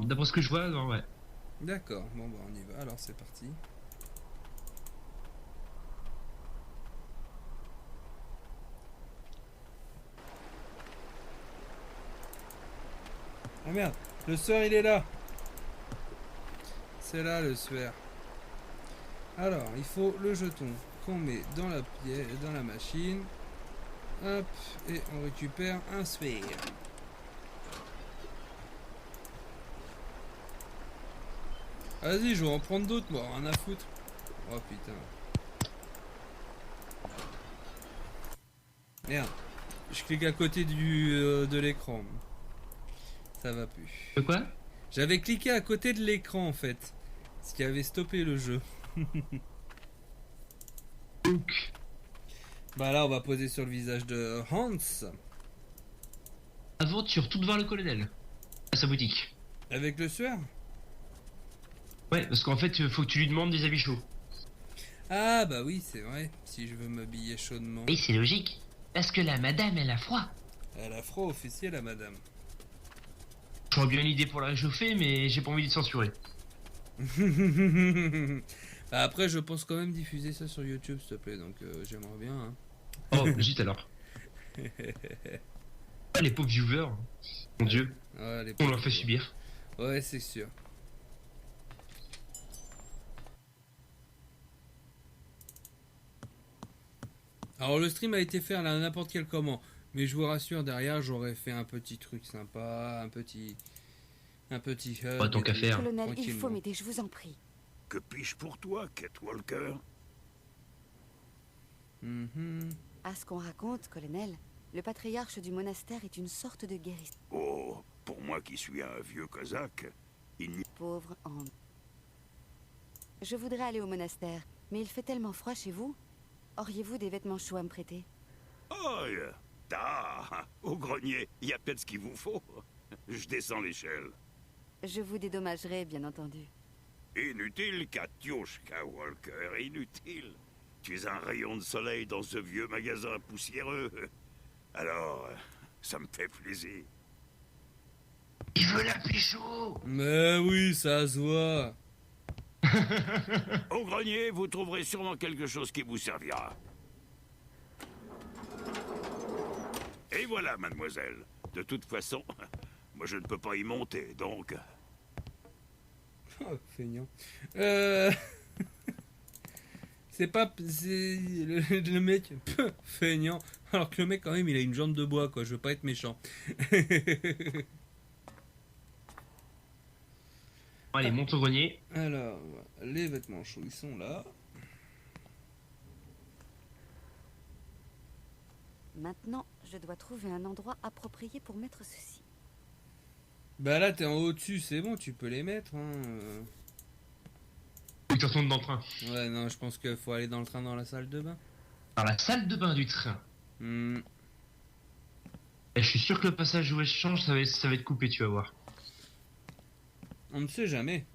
D'après ce que je vois, non, ouais. D'accord, bon bah on y va, alors c'est parti. Ah merde, le suaire il est là. C'est là le suaire. Alors, il faut le jeton qu'on met dans la pièce, dans la machine. Hop, et on récupère un suaire. Vas-y, je vais en prendre d'autres, moi, rien à foutre. Oh putain. Merde. Je clique à côté de l'écran. Ça va plus. De quoi? J'avais cliqué à côté de l'écran en fait. Ce qui avait stoppé le jeu. Donc, Bah là, on va poser sur le visage de Hans. aventure tout devant le colonel. À sa boutique. Avec le suaire. Ouais, parce qu'en fait, faut que tu lui demandes des habits chauds. Ah bah oui, c'est vrai. Si je veux m'habiller chaudement. Oui, c'est logique. Parce que la madame, elle a froid. Elle a froid officier, la madame. J'aurais bien une idée pour la réchauffer, mais j'ai pas envie de censurer. Bah après, je pense quand même diffuser ça sur YouTube, s'il te plaît. Donc j'aimerais bien. Hein. Oh, zut alors. Ah, les pauvres viewers. Mon dieu. Ouais, les On leur pauvres. fait subir. Ouais, c'est sûr. Alors le stream a été fait à n'importe quel comment. Mais je vous rassure, derrière, j'aurais fait un petit truc sympa, un petit hug. Pas tant qu'à faire. Colonel, il tranquillement. faut m'aider, je vous en prie. Que puis-je pour toi, Kate Walker? Mhm. À ce qu'on raconte, colonel, le patriarche du monastère est une sorte de guérisseur. Oh, pour moi qui suis un vieux cosaque, il n'y... Pauvre Anne. Je voudrais aller au monastère, mais il fait tellement froid chez vous. Auriez-vous des vêtements chauds à me prêter? Oh, au grenier, il y a peut-être ce qu'il vous faut. Je descends l'échelle. Je vous dédommagerai, bien entendu. Inutile, Katiushka Walker, inutile. Tu es un rayon de soleil dans ce vieux magasin poussiéreux. Alors, ça me fait plaisir. Il veut la pécho. Mais oui, ça se voit. Au grenier, vous trouverez sûrement quelque chose qui vous servira. Et voilà, mademoiselle. De toute façon, moi je ne peux pas y monter, donc... Oh, feignant. C'est pas... C'est... Le mec... Feignant. Alors que le mec, quand même, il a une jambe de bois, quoi. Je veux pas être méchant. Allez, monte au grenier. Alors, les vêtements chauds, ils sont là. Maintenant, je dois trouver un endroit approprié pour mettre ceci. Bah là, t'es en haut dessus, c'est bon, tu peux les mettre. Hein. Faut que tu retournes dans le train. Ouais, non, je pense qu'il faut aller dans le train, dans la salle de bain. Dans la salle de bain du train. Hmm. Et je suis sûr que le passage où elle change, ça va être coupé, tu vas voir. On ne sait jamais.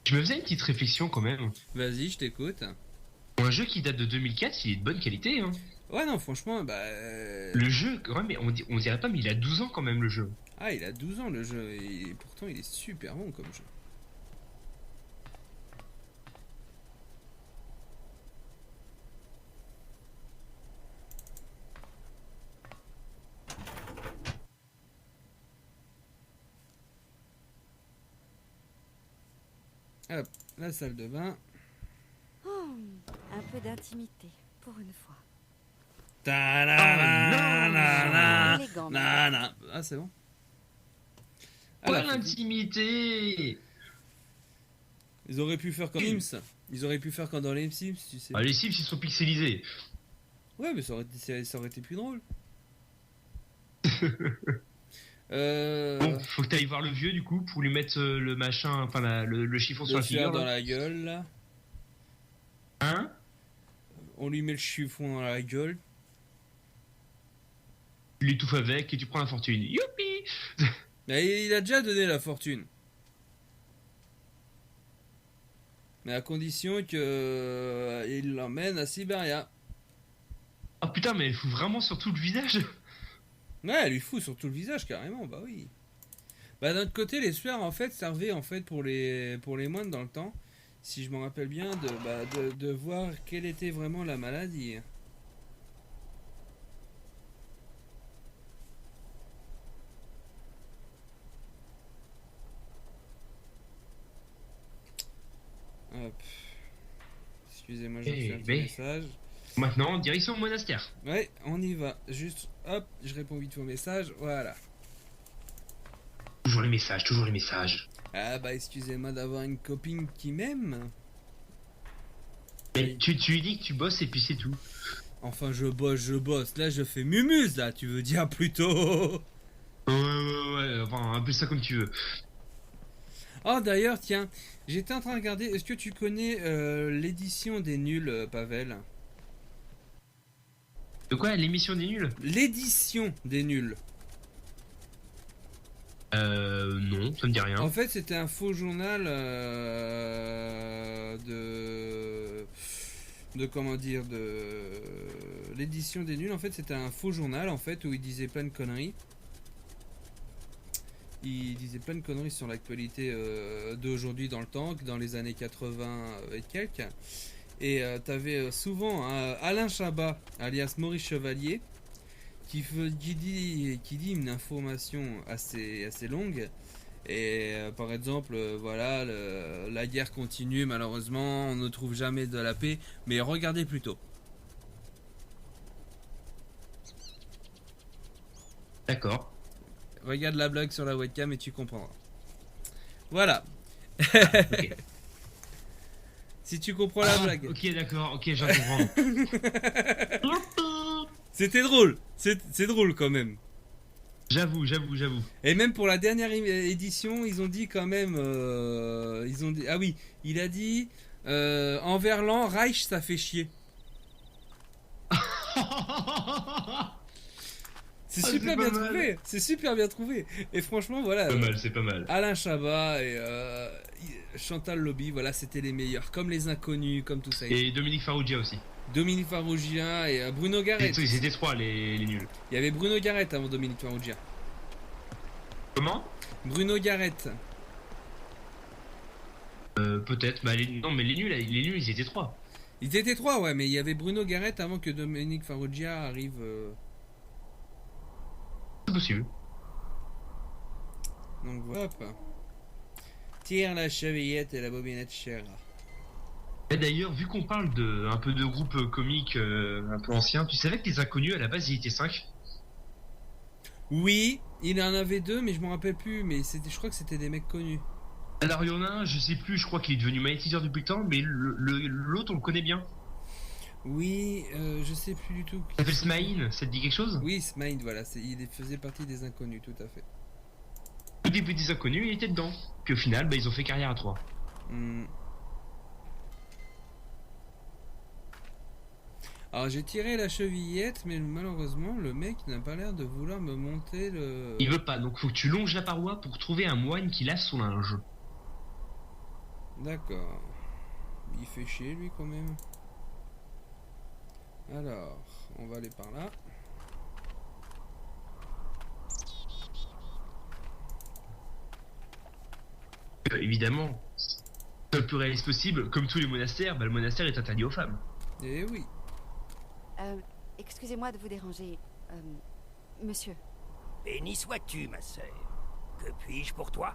Je me faisais une petite réflexion quand même. Vas-y, je t'écoute. Pour un jeu qui date de 2004, il est de bonne qualité. Hein. Ouais, non, franchement, bah... Le jeu, quand même, mais on dirait pas, mais il a 12 ans quand même le jeu. Ah, il a 12 ans le jeu, et pourtant il est super bon comme jeu. Hop, la salle de bain. Oh, un peu d'intimité, pour une fois. Ta-da-da-da-da. Élégant, Na-na. Ah, c'est bon. Quoi Alors, l'intimité? ils auraient pu faire comme Sims. Ils auraient pu faire comme dans les Sims, tu sais. Ah, les Sims ils sont pixelisés. Ouais, mais ça aurait été plus drôle. Bon, faut que t'ailles voir le vieux du coup pour lui mettre le machin, enfin le chiffon sur Le la figure. suaire dans là. la gueule, là. Hein? On lui met le chiffon dans la gueule. Tu l'étouffes avec et tu prends la fortune. Youpi! Mais il a déjà donné la fortune. Mais à condition que il l'emmène à Sibéria. Ah putain, mais elle fout vraiment sur tout le visage. Ouais, elle lui fout sur tout le visage carrément, bah oui. Bah d'un autre côté, les sueurs en fait servaient en fait pour les moines dans le temps, si je me rappelle bien, de voir quelle était vraiment la maladie. Hop. Excusez-moi, je reçois un petit message. Maintenant, direction au monastère. Ouais, on y va. Juste, hop, je réponds vite au message. Voilà. Toujours les messages, toujours les messages. Ah bah excusez-moi d'avoir une copine qui m'aime. Mais tu lui dis que tu bosses et puis c'est tout. Enfin, je bosse. Là, je fais mumuse, là, tu veux dire plutôt. Ouais, enfin, appelle ça comme tu veux. Oh, d'ailleurs, tiens, j'étais en train de regarder. Est-ce que tu connais l'édition des nuls, Pavel? De quoi, l'émission des nuls? L'édition des nuls. Non, ça me dit rien. En fait, c'était un faux journal de comment dire, de l'édition des nuls. En fait, c'était un faux journal en fait où il disait plein de conneries. Il disait plein de conneries sur l'actualité d'aujourd'hui dans le temps, dans les années 80 et quelques. Et t'avais souvent Alain Chabat, alias Maurice Chevalier, qui dit une information assez longue. Et par exemple, voilà, la guerre continue, malheureusement, on ne trouve jamais de la paix, mais regardez plutôt. D'accord. Regarde la blague sur la webcam et tu comprendras. Voilà. Ok. Si tu comprends la blague. Ok, d'accord, ok, j'en comprends. C'était drôle. C'est drôle quand même. J'avoue. Et même pour la dernière édition, ils ont dit quand même. Ah oui, il a dit en verlan, Reich, ça fait chier. C'est super bien trouvé. C'est super bien trouvé. Et franchement, voilà. C'est pas mal. Alain Chabat et Chantal Lobby, voilà, c'était les meilleurs. Comme les inconnus, comme tout ça. Et Dominique Farrugia aussi. Dominique Farrugia et Bruno Garrett. Ils étaient trois, les nuls. Il y avait Bruno Garrett avant Dominique Farrugia. Comment? Bruno Garrett. Peut-être. Bah, non, mais les nuls, ils étaient trois. Ils étaient trois, ouais, mais il y avait Bruno Garrett avant que Dominique Farrugia arrive. C'est possible. Donc voilà. Hop. Tire la chevillette et la bobinette chère. Et d'ailleurs, vu qu'on parle un peu de groupes comiques un peu anciens, tu savais que les inconnus, à la base, ils étaient 5? Oui, il en avait 2, mais je m'en rappelle plus. Mais je crois que c'était des mecs connus. Alors, il y en a un, je sais plus, je crois qu'il est devenu magnétiseur depuis le temps, mais l'autre, on le connaît bien. Oui, je sais plus du tout. Ça s'appelle Smaïn, ça te dit quelque chose? Oui, Smaïn, voilà, il faisait partie des inconnus, tout à fait. Au début des inconnus, il était dedans. Puis au final, ils ont fait carrière à 3. Alors j'ai tiré la chevillette, mais malheureusement le mec n'a pas l'air de vouloir me monter le... Il veut pas, donc faut que tu longes la paroi pour trouver un moine qui lave son linge. D'accord. Il fait chier lui quand même. Alors, on va aller par là. Évidemment, le plus réaliste possible, comme tous les monastères, le monastère est interdit aux femmes. Eh oui. Excusez-moi de vous déranger, monsieur. Béni sois-tu, ma sœur. Que puis-je pour toi?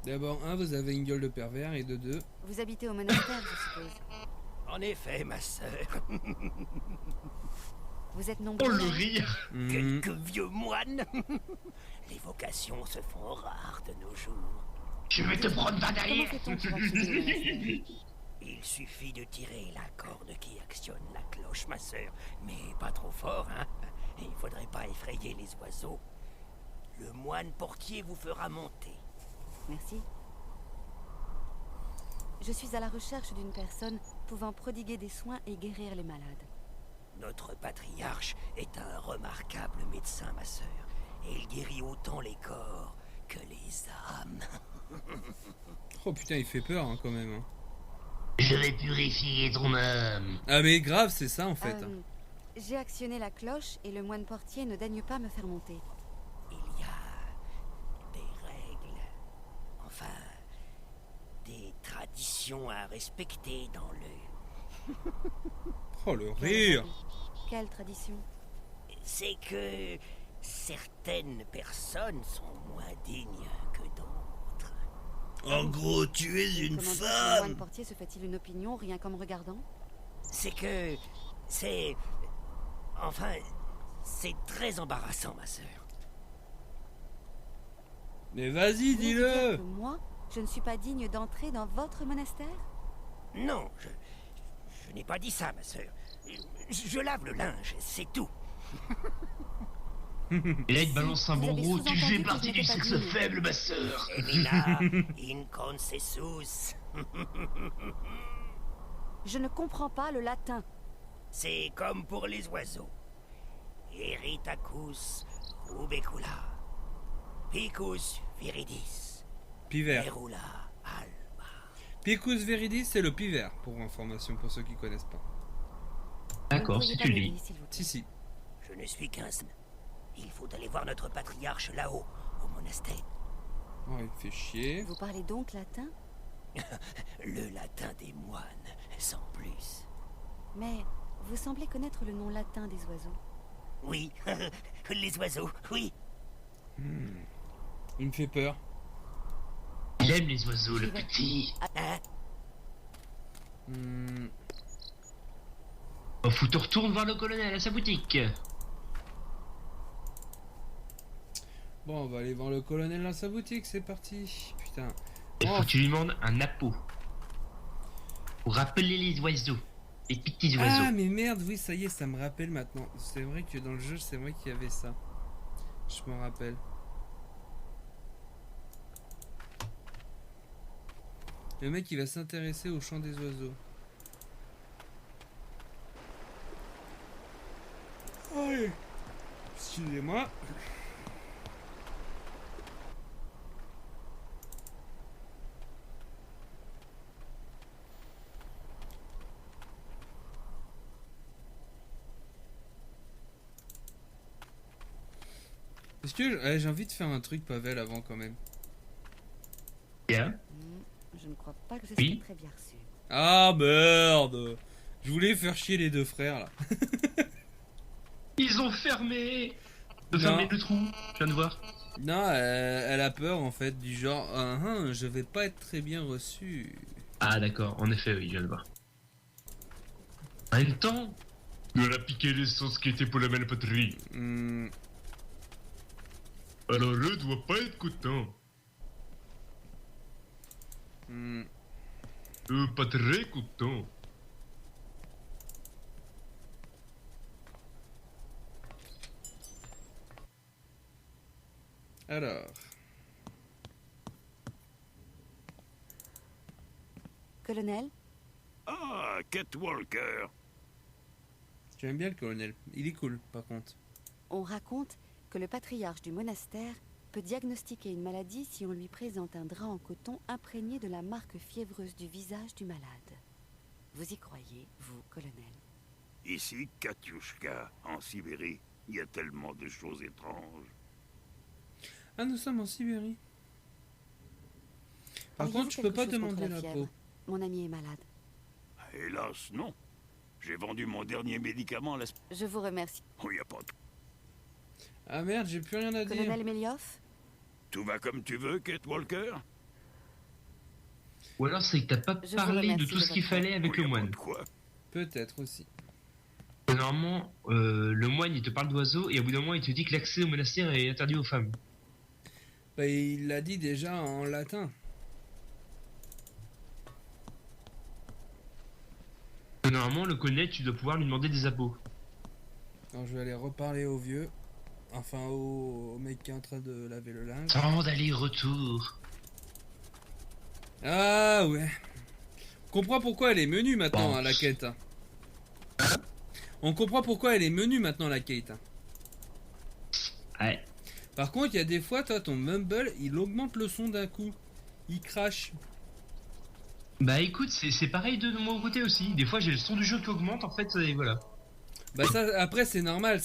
D'abord, vous avez une gueule de pervers, et de 2... Vous habitez au monastère, je suppose. En effet, ma sœur. Vous êtes nombreux. Oh le rire! Quelques vieux moines. Les vocations se font rares de nos jours. Je vais te prendre par Comment derrière! fait-on pour accéder au monastère? Il suffit de tirer la corde qui actionne la cloche, ma sœur. Mais pas trop fort, hein. Il faudrait pas effrayer les oiseaux. Le moine portier vous fera monter. Merci. Je suis à la recherche d'une personne pouvant prodiguer des soins et guérir les malades. Notre patriarche est un remarquable médecin, ma sœur. Et il guérit autant les corps que les âmes. Oh putain, il fait peur hein, quand même. Hein. Je vais purifier ton âme. Ah mais grave, c'est ça en fait. J'ai actionné la cloche et le moine portier ne daigne pas me faire monter. Il y a des règles, enfin, des traditions à respecter dans le... Oh, le Quelle rire. règle? Quelle tradition? C'est que certaines personnes sont moins dignes que d'autres. En gros, tu es une Comment dire que le moine femme. portier se fait-il une opinion rien qu'en me regardant? C'est que... c'est... enfin, c'est très embarrassant, ma sœur. Mais vas-y, Voulez-vous dire dis-le. que moi, je ne suis pas digne d'entrer dans votre monastère? Non, je n'ai pas dit ça, ma sœur. Je lave le linge, c'est tout. Et là, il te balance un Vous bon avez gros. Tu sous-entendu fais que partie je du n'étais pas sexe digne. faible, ma sœur. Elena, in concessus. Je ne comprends pas le latin. C'est comme pour les oiseaux. Eritacus rubecula. Picus viridis. Pivert. Erula alba. Picus viridis, c'est le pivert, pour information, pour ceux qui connaissent pas. D'accord, Vous si ne tu pourriez le pas dis. m'aider, s'il vous plaît. Si, si. Je ne suis qu'un... Il faut aller voir notre patriarche là-haut, au monastère. Oh, il me fait chier. Vous parlez donc latin? Le latin des moines, sans plus. Mais vous semblez connaître le nom latin des oiseaux. Oui, les oiseaux, oui. Il me fait peur. Il aime les oiseaux, le petit. Hein? Hmm. Oh, faut te retourne voir le colonel à sa boutique. Bon, on va aller voir le colonel dans sa boutique, c'est parti. Putain. Il Oh, faut que tu lui demandes un appôt. Pour rappeler les oiseaux. Les petits oiseaux. ah, mais merde, oui, ça y est, ça me rappelle maintenant. C'est vrai que dans le jeu, c'est vrai qu'il y avait ça. Je m'en rappelle. Le mec, il va s'intéresser au chant des oiseaux. Allez. Excusez-moi. Est-ce que j'ai envie de faire un truc, Pavel, avant quand même. Bien. Je ne crois pas que ce Oui. soit très bien reçu. Ah merde. Je voulais faire chier les deux frères là. Ils ont fermé. Ils ont Non. fermé le trou. Je viens de voir. Non, elle a peur en fait, du genre, je vais pas être très bien reçu. Ah d'accord, en effet, oui, je viens de voir. En même temps, il a piqué l'essence qui était pour la belle patrie. Hmm, Alors eux doivent pas être contents. hmm. Pas très contents. Alors, Colonel, Ah, Kate Walker. j'aime bien le colonel. Il est cool, par contre. on raconte que le patriarche du monastère peut diagnostiquer une maladie si on lui présente un drap en coton imprégné de la marque fiévreuse du visage du malade. Vous y croyez, vous, colonel? Ici, Katiushka, en Sibérie. Il y a tellement de choses étranges. Ah, nous sommes en Sibérie. Par Auriez-vous contre, je peux quelque pas chose contre demander la la fièvre? peau. Mon ami est malade. Hélas, non. J'ai vendu mon dernier médicament la... Je vous remercie. Oh, y a pas de... Ah merde, j'ai plus rien à dire. Colonel Melioff, Tout va comme tu veux, Kate Walker? Ou alors c'est que t'as pas Je vous parlé de remercie tout de ce qu'il votre fallait avec Oh, y le a pas moine. de quoi. Peut-être aussi. Normalement, le moine il te parle d'oiseaux et au bout d'un moment il te dit que l'accès au monastère est interdit aux femmes. Bah, il l'a dit déjà en latin. Normalement, le colonel, tu dois pouvoir lui demander des abos. Alors, je vais aller reparler au vieux. Enfin, au mec qui est en train de laver le linge. Tant d'aller-retour. Ah ouais. On comprend pourquoi elle est menue maintenant, Bon. hein, la Kate. hein. On comprend pourquoi elle est menue maintenant, la Kate. hein. Ouais. Par contre, il y a des fois, toi, ton mumble, il augmente le son d'un coup. Il crache. Bah écoute, c'est pareil de mon côté aussi. Des fois j'ai le son du jeu qui augmente en fait et voilà. Bah ça, après, c'est normal.